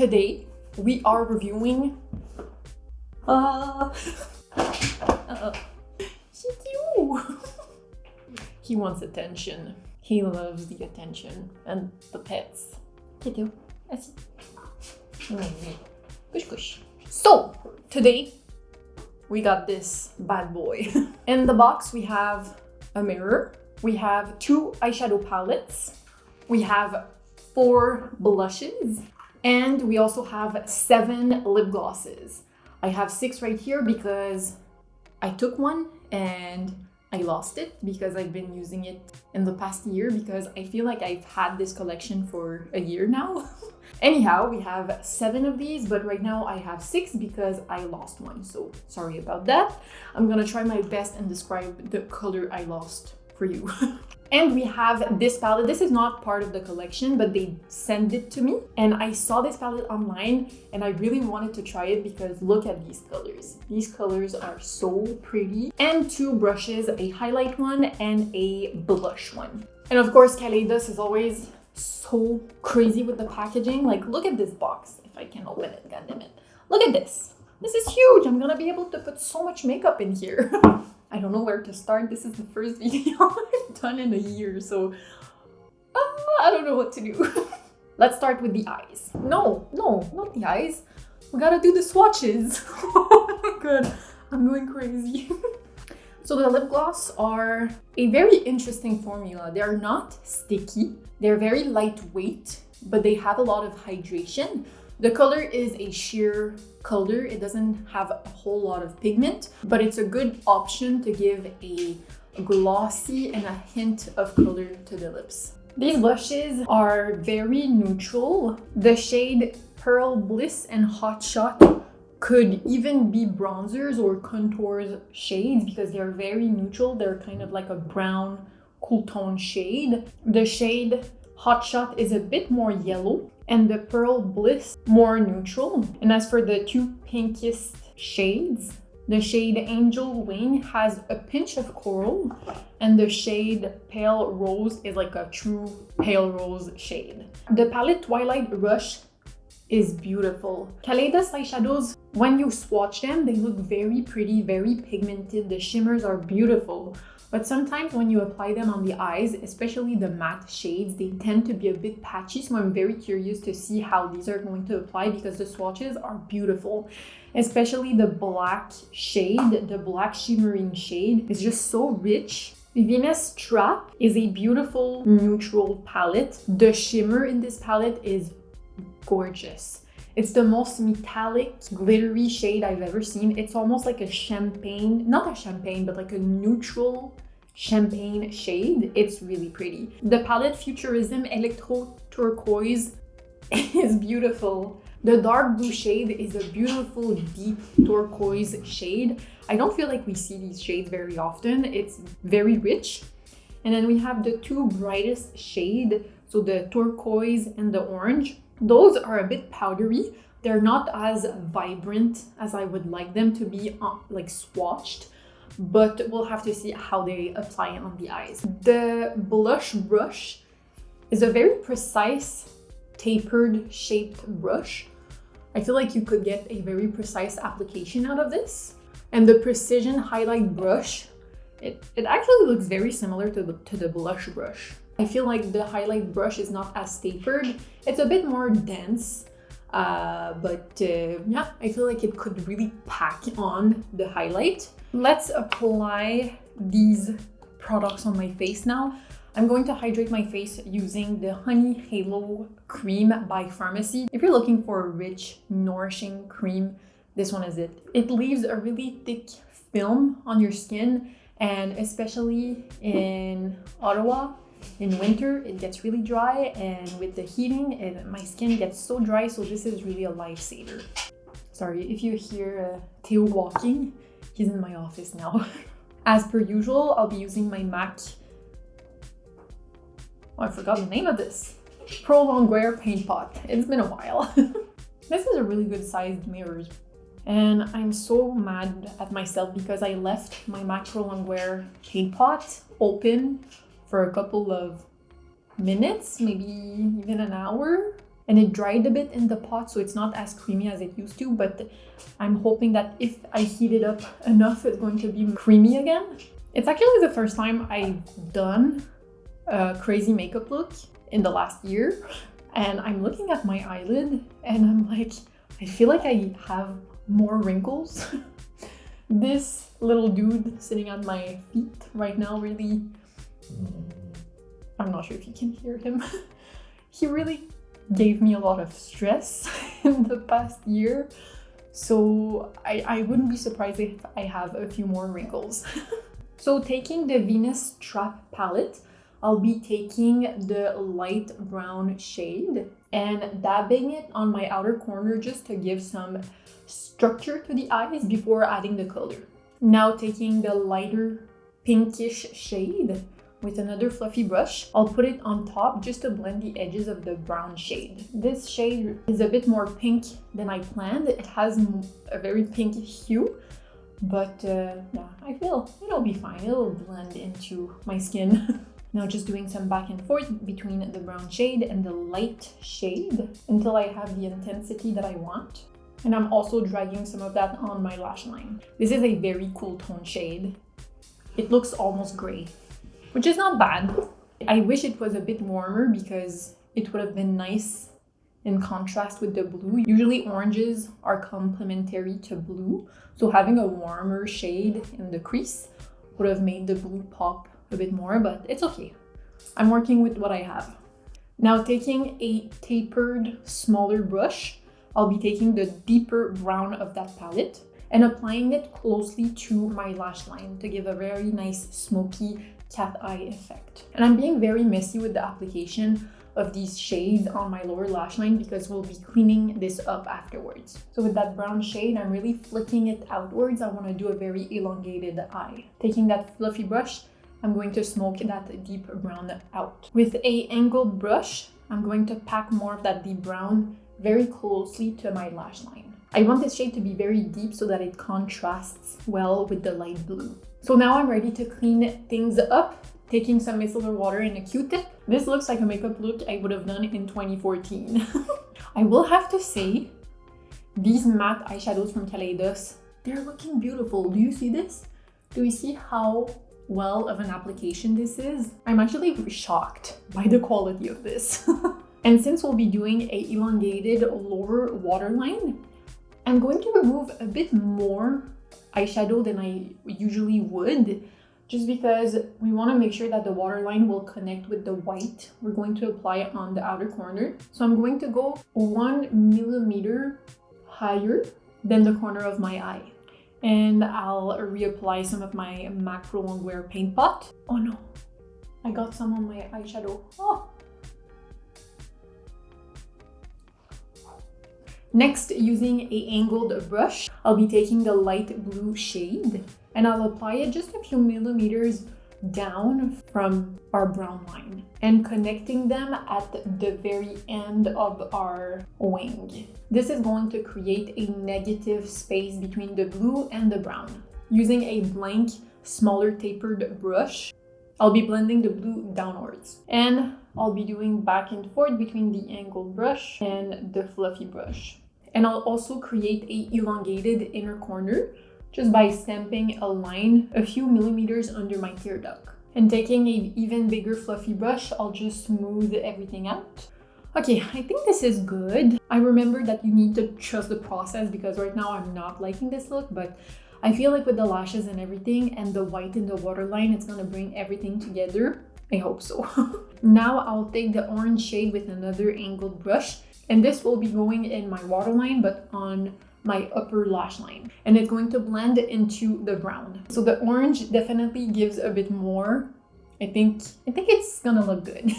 today we are reviewing He wants attention. He loves the attention and the pets. Kitty, assis. Kush kush. So today we got this bad boy. In the box we have a mirror, we have 2 eyeshadow palettes, we have 4 blushes, and we also have 7 lip glosses. I have 6 right here because I took one and I lost it because I've been using it in the past year because I feel like I've had this collection for a year now. Anyhow, we have 7 of these, but right now I have 6 because I lost one. So sorry about that. I'm gonna try my best and describe the color I lost for you. And we have this palette. This is not part of the collection, but they sent it to me. And I saw this palette online and I really wanted to try it because look at these colors. These colors are so pretty. And 2 brushes, a highlight one and a blush one. And of course, Kaleidos is always so crazy with the packaging. Like, look at this box. If I can open it, goddammit. Look at this. This is huge. I'm gonna be able to put so much makeup in here. I don't know where to start. This is the first video I've done in a year, so I don't know what to do. Let's start with the eyes. No, not the eyes. We gotta do the swatches. Oh my god, I'm going crazy. So the lip gloss are a very interesting formula. They are not sticky. They're very lightweight, but they have a lot of hydration. The color is a sheer color. It doesn't have a whole lot of pigment, but it's a good option to give a glossy and a hint of color to the lips. These blushes are very neutral. The shade Pearl Bliss and Hotshot could even be bronzers or contours shades because they're very neutral. They're kind of like a brown cool tone shade. The shade Hotshot is a bit more yellow and the Pearl Bliss more neutral. And as for the 2 pinkest shades, the shade Angel Wing has a pinch of coral and the shade Pale Rose is like a true pale rose shade. The palette Twilight Rush is beautiful. Kaleidos eyeshadows, when you swatch them, they look very pretty, very pigmented. The shimmers are beautiful. But sometimes when you apply them on the eyes, especially the matte shades, they tend to be a bit patchy. So I'm very curious to see how these are going to apply because the swatches are beautiful. Especially the black shade, the black shimmering shade is just so rich. Venus Trap is a beautiful neutral palette. The shimmer in this palette is gorgeous. It's the most metallic, glittery shade I've ever seen. It's almost like a champagne, not a champagne, but like a neutral champagne shade. It's really pretty. The palette Futurism Electro-Turquoise is beautiful. The dark blue shade is a beautiful, deep turquoise shade. I don't feel like we see these shades very often. It's very rich. And then we have the 2 brightest shades, so the turquoise and the orange. Those are a bit powdery. They're not as vibrant as I would like them to be like swatched, but we'll have to see how they apply on the eyes. The blush brush is a very precise, tapered shaped brush. I feel like you could get a very precise application out of this. And the precision highlight brush, it actually looks very similar to the blush brush. I feel like the highlight brush is not as tapered. It's a bit more dense, but yeah, I feel like it could really pack on the highlight. Let's apply these products on my face now. I'm going to hydrate my face using the Honey Halo Cream by Pharmacy. If you're looking for a rich, nourishing cream, this one is it. It leaves a really thick film on your skin, and especially in Ottawa, in winter, it gets really dry, and with the heating, my skin gets so dry, so this is really a lifesaver. Sorry, if you hear Theo walking, he's in my office now. As per usual, I'll be using my MAC, I forgot the name of this, Pro Longwear paint pot. It's been a while. This is a really good sized mirror. And I'm so mad at myself because I left my MAC Pro Longwear paint pot open for a couple of minutes, maybe even an hour. and it dried a bit in the pot, so it's not as creamy as it used to, but I'm hoping that if I heat it up enough, it's going to be creamy again. It's actually the first time I've done a crazy makeup look in the last year, and I'm looking at my eyelid and I'm like, I feel like I have more wrinkles. This little dude sitting on my feet right now really, I'm not sure if you can hear him. He really gave me a lot of stress in the past year. So I wouldn't be surprised if I have a few more wrinkles. So taking the Venus Trap palette, I'll be taking the light brown shade and dabbing it on my outer corner just to give some structure to the eyes before adding the color. Now taking the lighter pinkish shade with another fluffy brush, I'll put it on top just to blend the edges of the brown shade. This shade is a bit more pink than I planned. It has a very pink hue, but yeah, I feel it'll be fine. It'll blend into my skin. Now just doing some back and forth between the brown shade and the light shade until I have the intensity that I want. And I'm also dragging some of that on my lash line. This is a very cool tone shade. It looks almost gray, which is not bad. I wish it was a bit warmer because it would have been nice in contrast with the blue. Usually oranges are complementary to blue, so having a warmer shade in the crease would have made the blue pop a bit more, but it's okay. I'm working with what I have. Now taking a tapered, smaller brush, I'll be taking the deeper brown of that palette and applying it closely to my lash line to give a very nice smoky cat eye effect. And I'm being very messy with the application of these shades on my lower lash line because we'll be cleaning this up afterwards. So with that brown shade, I'm really flicking it outwards. I want to do a very elongated eye. Taking that fluffy brush, I'm going to smoke that deep brown out. With a angled brush, I'm going to pack more of that deep brown very closely to my lash line. I want this shade to be very deep so that it contrasts well with the light blue. So now I'm ready to clean things up, taking some micellar water and a Q-tip. This looks like a makeup look I would have done in 2014. I will have to say, these matte eyeshadows from Kaleidos, they're looking beautiful. Do you see this? Do you see how well of an application this is? I'm actually shocked by the quality of this. And since we'll be doing a elongated lower waterline, I'm going to remove a bit more eyeshadow than I usually would, just because we want to make sure that the waterline will connect with the white we're going to apply on the outer corner. So I'm going to go 1 millimeter higher than the corner of my eye. And I'll reapply some of my macro longwear paint pot. Oh no, I got some on my eyeshadow. Oh. Next, using a angled brush, I'll be taking the light blue shade and I'll apply it just a few millimeters down from our brown line and connecting them at the very end of our wing. This is going to create a negative space between the blue and the brown. Using a blank, smaller tapered brush, I'll be blending the blue downwards. And I'll be doing back and forth between the angled brush and the fluffy brush. And I'll also create a elongated inner corner just by stamping a line a few millimeters under my tear duct. And taking an even bigger fluffy brush, I'll just smooth everything out. Okay, I think this is good. I remember that you need to trust the process because right now I'm not liking this look, but I feel like with the lashes and everything and the white in the waterline, it's gonna bring everything together. I hope so. Now I'll take the orange shade with another angled brush, and this will be going in my waterline, but on my upper lash line. And it's going to blend into the brown. So the orange definitely gives a bit more. I think it's gonna look good.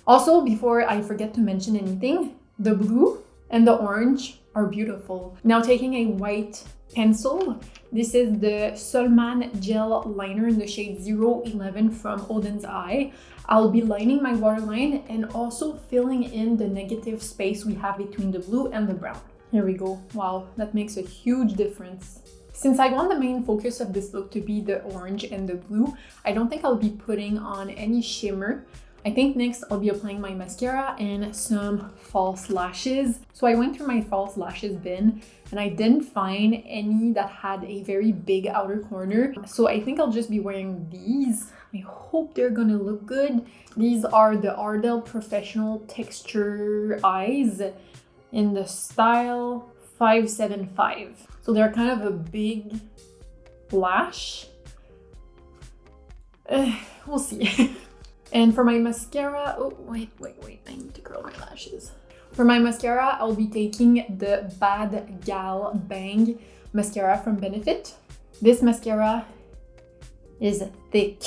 Also, before I forget to mention anything, the blue and the orange are beautiful. Now taking a white pencil, this is the Solman Gel Liner in the shade 011 from Odin's Eye. I'll be lining my waterline and also filling in the negative space we have between the blue and the brown. Here we go. Wow, that makes a huge difference. Since I want the main focus of this look to be the orange and the blue, I don't think I'll be putting on any shimmer. I think next I'll be applying my mascara and some false lashes. So I went through my false lashes bin and I didn't find any that had a very big outer corner. So I think I'll just be wearing these. I hope they're gonna look good. These are the Ardell Professional Texture Eyes in the style 575. So they're kind of a big lash. We'll see. And for my mascara, oh wait, I need to curl my lashes. For my mascara, I'll be taking the Bad Gal Bang mascara from Benefit. This mascara is thick.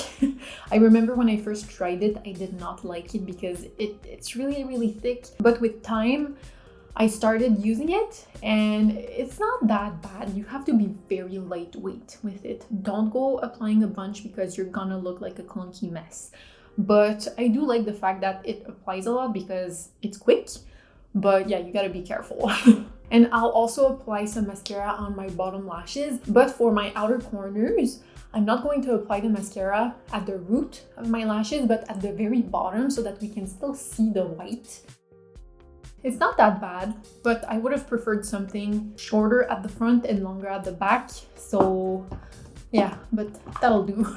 I remember when I first tried it, I did not like it because it's really thick. But with time, I started using it and it's not that bad. You have to be very lightweight with it. Don't go applying a bunch because you're gonna look like a clunky mess. But I do like the fact that it applies a lot because it's quick. But yeah, you gotta be careful. And I'll also apply some mascara on my bottom lashes. But for my outer corners, I'm not going to apply the mascara at the root of my lashes, but at the very bottom so that we can still see the white. It's not that bad, but I would have preferred something shorter at the front and longer at the back. So yeah, but that'll do.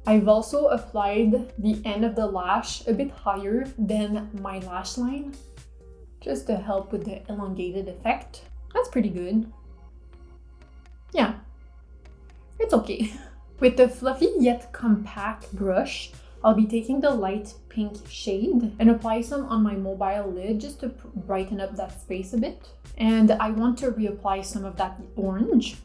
I've also applied the end of the lash a bit higher than my lash line, just to help with the elongated effect. That's pretty good. Yeah, it's okay. With the fluffy yet compact brush, I'll be taking the light pink shade and apply some on my mobile lid just to brighten up that space a bit. And I want to reapply some of that orange.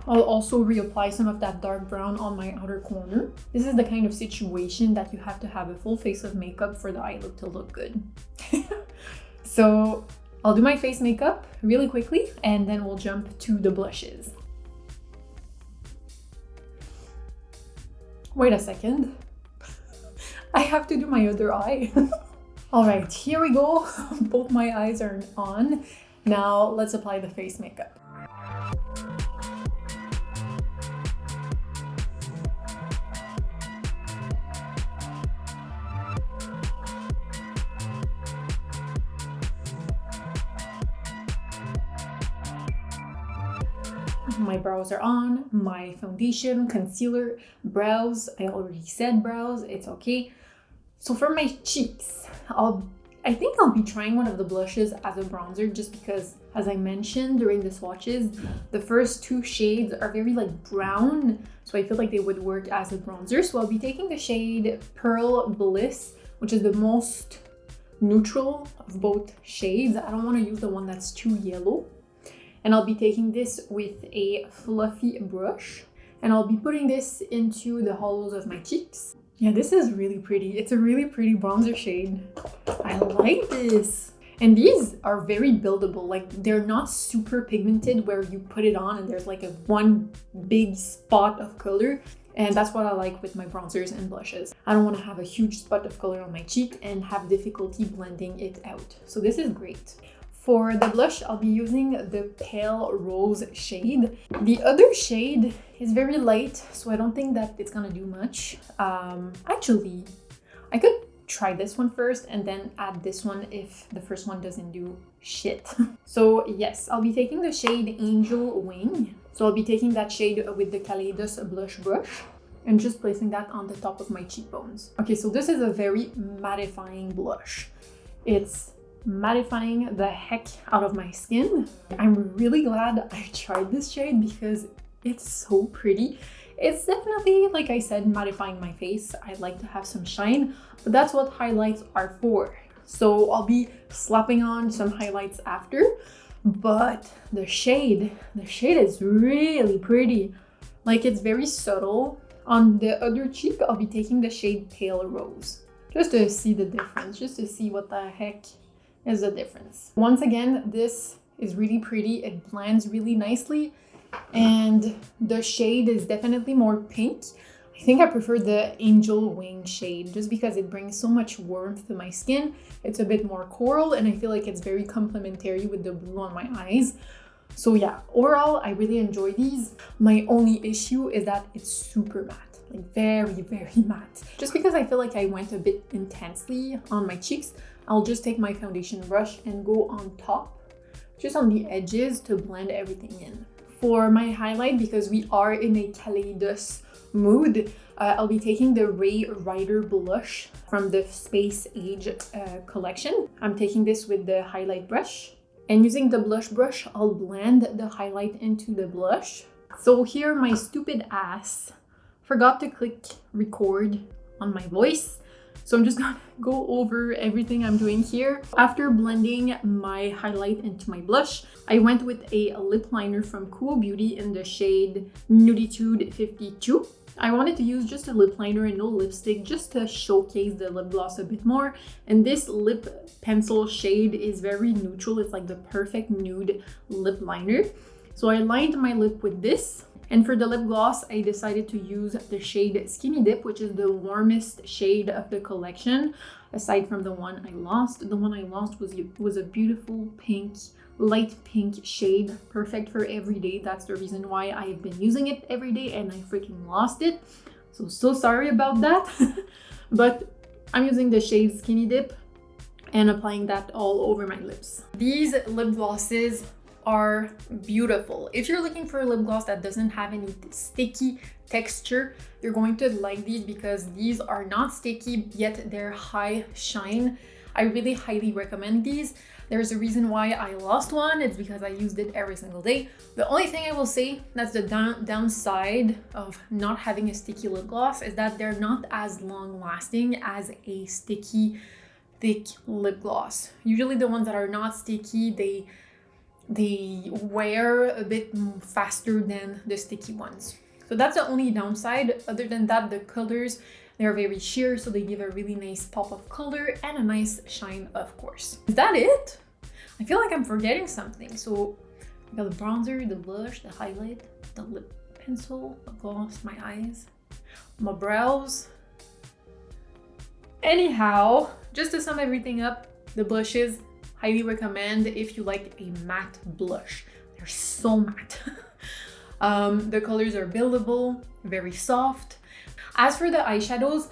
I'll also reapply some of that dark brown on my outer corner. This is the kind of situation that you have to have a full face of makeup for the eye look to look good. So I'll do my face makeup really quickly and then we'll jump to the blushes. Wait a second. I have to do my other eye. All right, here we go. Both my eyes are on. Now let's apply the face makeup. My brows are on, my foundation, concealer, brows. I already said brows, it's okay. So for my cheeks, I think I'll be trying one of the blushes as a bronzer just because, as I mentioned during the swatches, the first two shades are very like brown. So I feel like they would work as a bronzer. So I'll be taking the shade Pearl Bliss, which is the most neutral of both shades. I don't want to use the one that's too yellow. And I'll be taking this with a fluffy brush and I'll be putting this into the hollows of my cheeks. Yeah, this is really pretty. It's a really pretty bronzer shade. I like this. And these are very buildable. Like they're not super pigmented where you put it on and there's like one big spot of color. And that's what I like with my bronzers and blushes. I don't want to have a huge spot of color on my cheek and have difficulty blending it out. So this is great. For the blush, I'll be using the Pale Rose shade. The other shade is very light, so I don't think that it's gonna do much. Actually, I could try this one first and then add this one if the first one doesn't do shit. So yes, I'll be taking the shade Angel Wing. So I'll be taking that shade with the Kaleidos blush brush and just placing that on the top of my cheekbones. Okay, so this is a very mattifying blush. It's mattifying the heck out of my skin. I'm really glad I tried this shade because it's so pretty. It's definitely, like I said, mattifying my face. I like to have some shine, but that's what highlights are for. So I'll be slapping on some highlights after, but the shade is really pretty. Like it's very subtle. On the other cheek, I'll be taking the shade Pale Rose just to see the difference, just to see what the heck is the difference. Once again, this is really pretty. It blends really nicely and the shade is definitely more pink. I think I prefer the Angel Wing shade just because it brings so much warmth to my skin. It's a bit more coral and I feel like it's very complementary with the blue on my eyes. So yeah, overall, I really enjoy these. My only issue is that it's super matte. like very, very matte. Just because I feel like I went a bit intensely on my cheeks, I'll just take my foundation brush and go on top, just on the edges to blend everything in. For my highlight, because we are in a Kaleidos mood, I'll be taking the Ray Rider blush from the Space Age collection. I'm taking this with the highlight brush, and using the blush brush, I'll blend the highlight into the blush. So here, my stupid ass forgot to click record on my voice. So I'm just gonna go over everything I'm doing here. After blending my highlight into my blush, I went with a lip liner from Cool Beauty in the shade Nuditude 52. I wanted to use just a lip liner and no lipstick just to showcase the lip gloss a bit more. And this lip pencil shade is very neutral. It's like the perfect nude lip liner. So I lined my lip with this. And for the lip gloss, I decided to use the shade Skinny Dip, which is the warmest shade of the collection, aside from the one I lost. The one I lost was a beautiful pink, light pink shade, perfect for every day. That's the reason why I've been using it every day and I freaking lost it. So sorry about that. But I'm using the shade Skinny Dip and applying that all over my lips. These lip glosses are beautiful. If you're looking for a lip gloss that doesn't have any sticky texture, you're going to like these because these are not sticky, yet they're high shine. I really highly recommend these. There's a reason why I lost one. It's because I used it every single day. The only thing I will say that's the downside of not having a sticky lip gloss is that they're not as long lasting as a sticky, thick lip gloss. Usually the ones that are not sticky, they wear a bit faster than the sticky ones. So that's the only downside. Other than that, the colors, they're very sheer, so they give a really nice pop of color and a nice shine, of course. Is that it? I feel like I'm forgetting something. So I got the bronzer, the blush, the highlight, the lip pencil, the gloss, my eyes, my brows. Anyhow, just to sum everything up, the blushes, highly recommend if you like a matte blush. They're so matte. The colors are buildable, very soft. As for the eyeshadows,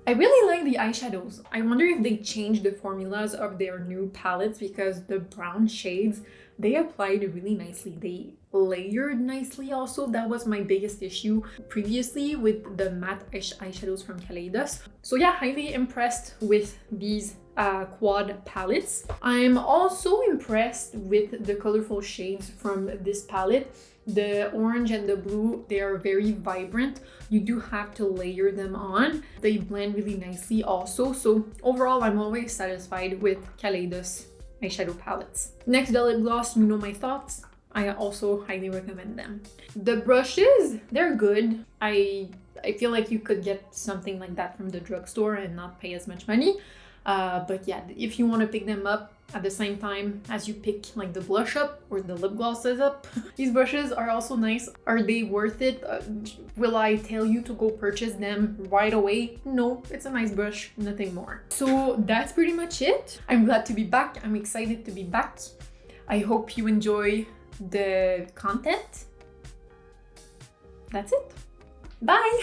I really like the eyeshadows. I wonder if they changed the formulas of their new palettes because the brown shades, they applied really nicely. They layered nicely also. That was my biggest issue previously with the matte eyeshadows from Kaleidos. So yeah, highly impressed with these quad palettes. I'm also impressed with the colorful shades from this palette. The orange and the blue, they are very vibrant. You do have to layer them on. They blend really nicely also. So overall, I'm always satisfied with Kaleidos eyeshadow palettes. Next, the lip gloss, you know my thoughts. I also highly recommend them. The brushes, they're good. I feel like you could get something like that from the drugstore and not pay as much money. But yeah, if you want to pick them up at the same time as you pick like the blush up or the lip glosses up, these brushes are also nice. Are they worth it? Will I tell you to go purchase them right away? No, it's a nice brush, nothing more. So that's pretty much it. I'm glad to be back. I'm excited to be back. I hope you enjoy the content. That's it. Bye!